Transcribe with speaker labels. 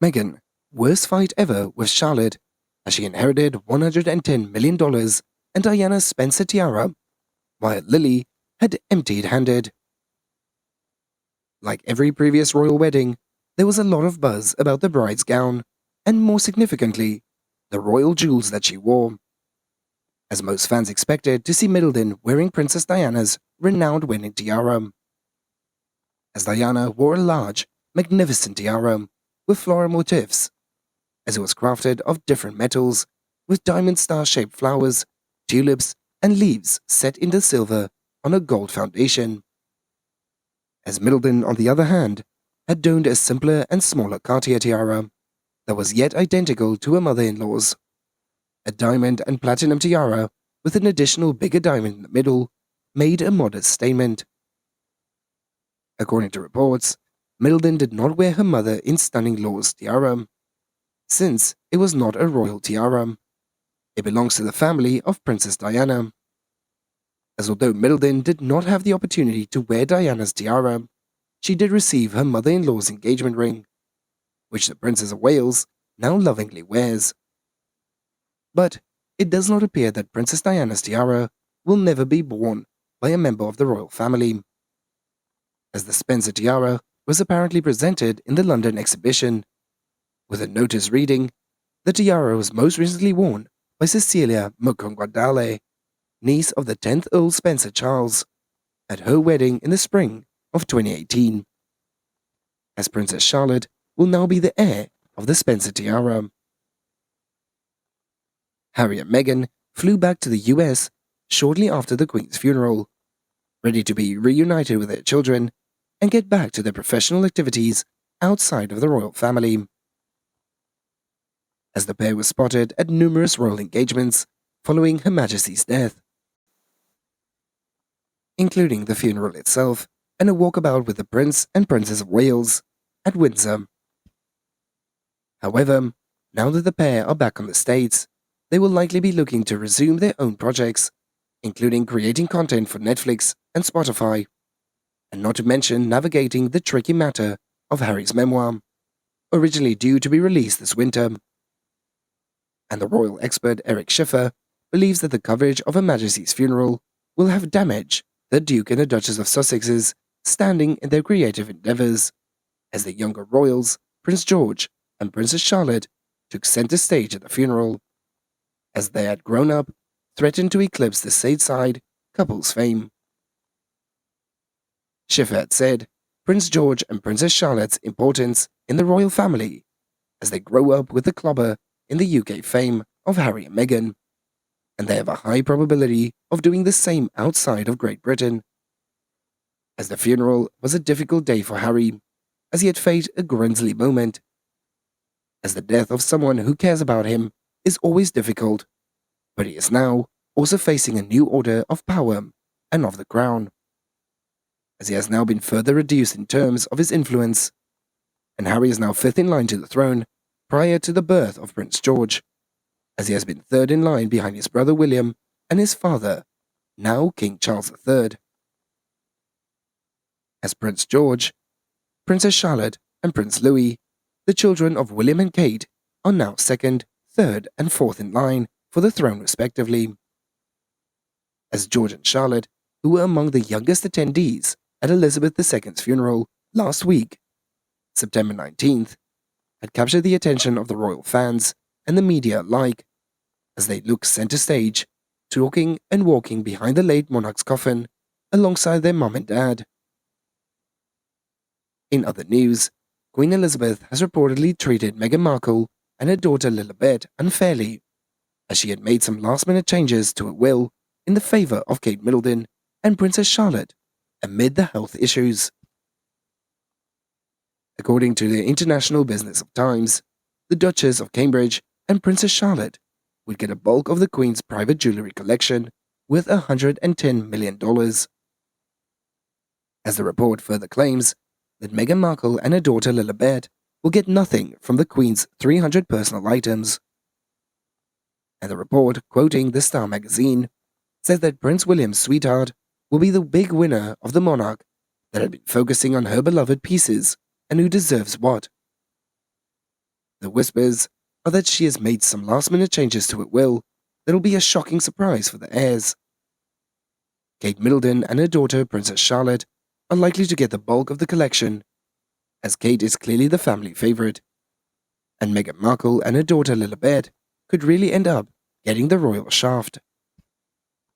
Speaker 1: Meghan, worst fight ever with Charlotte, as she inherited $110 million and Diana's Spencer tiara, while Lili had empty-handed. Like every previous royal wedding, there was a lot of buzz about the bride's gown, and more significantly, the royal jewels that she wore. As most fans expected to see Middleton wearing Princess Diana's renowned wedding tiara. As Diana wore a large, magnificent tiara with floral motifs, as it was crafted of different metals, with diamond star-shaped flowers, tulips, and leaves set into silver on a gold foundation. As Middleton, on the other hand, had donned a simpler and smaller Cartier tiara that was yet identical to her mother-in-law's. A diamond and platinum tiara with an additional bigger diamond in the middle made a modest statement. According to reports, Middleton did not wear her mother-in-stunning-law's tiara, since it was not a royal tiara. It belongs to the family of Princess Diana. As although Middleton did not have the opportunity to wear Diana's tiara, she did receive her mother-in-law's engagement ring, which the Princess of Wales now lovingly wears. But it does not appear that Princess Diana's tiara will never be worn by a member of the royal family, as the Spencer tiara was apparently presented in the London exhibition, with a notice reading, "The tiara was most recently worn by Cecilia Mukongwadale, niece of the 10th Earl Spencer Charles, at her wedding in the spring of 2018, as Princess Charlotte will now be the heir of the Spencer tiara." Harry and Meghan flew back to the US shortly after the Queen's funeral, ready to be reunited with their children and get back to their professional activities outside of the royal family. As the pair was spotted at numerous royal engagements following Her Majesty's death, including the funeral itself and a walkabout with the Prince and Princess of Wales at Windsor. However, now that the pair are back on the States, they will likely be looking to resume their own projects, including creating content for Netflix and Spotify, and not to mention navigating the tricky matter of Harry's memoir, originally due to be released this winter. And the royal expert Eric Schiffer believes that the coverage of Her Majesty's funeral will have damaged the Duke and the Duchess of Sussex's standing in their creative endeavors, as the younger royals, Prince George and Princess Charlotte, took center stage at the funeral, as they had grown up, threatened to eclipse the stateside couple's fame. Schiffer had said Prince George and Princess Charlotte's importance in the royal family, as they grow up with the clobber in the UK fame of Harry and Meghan, and they have a high probability of doing the same outside of Great Britain. As the funeral was a difficult day for Harry, as he had faced a grisly moment, as the death of someone who cares about him is always difficult, but he is now also facing a new order of power and of the crown, as he has now been further reduced in terms of his influence, and Harry is now fifth in line to the throne prior to the birth of Prince George, as he has been third in line behind his brother William and his father, now King Charles III. As Prince George, Princess Charlotte, and Prince Louis, the children of William and Kate, are now second, third, and fourth in line for the throne respectively. As George and Charlotte, who were among the youngest attendees at Elizabeth II's funeral last week, September 19th, had captured the attention of the royal fans and the media alike, as they looked center stage, talking and walking behind the late monarch's coffin alongside their mum and dad. In other news, Queen Elizabeth has reportedly treated Meghan Markle and her daughter Lilibet unfairly, as she had made some last-minute changes to her will in the favor of Kate Middleton and Princess Charlotte amid the health issues. According to the International Business of Times, the Duchess of Cambridge and Princess Charlotte would get a bulk of the Queen's private jewelry collection worth $110 million. As the report further claims that Meghan Markle and her daughter Lilibet will get nothing from the Queen's 300 personal items. And the report, quoting the Star magazine, says that Prince William's sweetheart will be the big winner of the monarch that had been focusing on her beloved pieces and who deserves what. The whispers are that she has made some last-minute changes to it will that'll be a shocking surprise for the heirs. Kate Middleton and her daughter Princess Charlotte are likely to get the bulk of the collection, as Kate is clearly the family favorite, and Meghan Markle and her daughter Lilibet could really end up getting the royal shaft.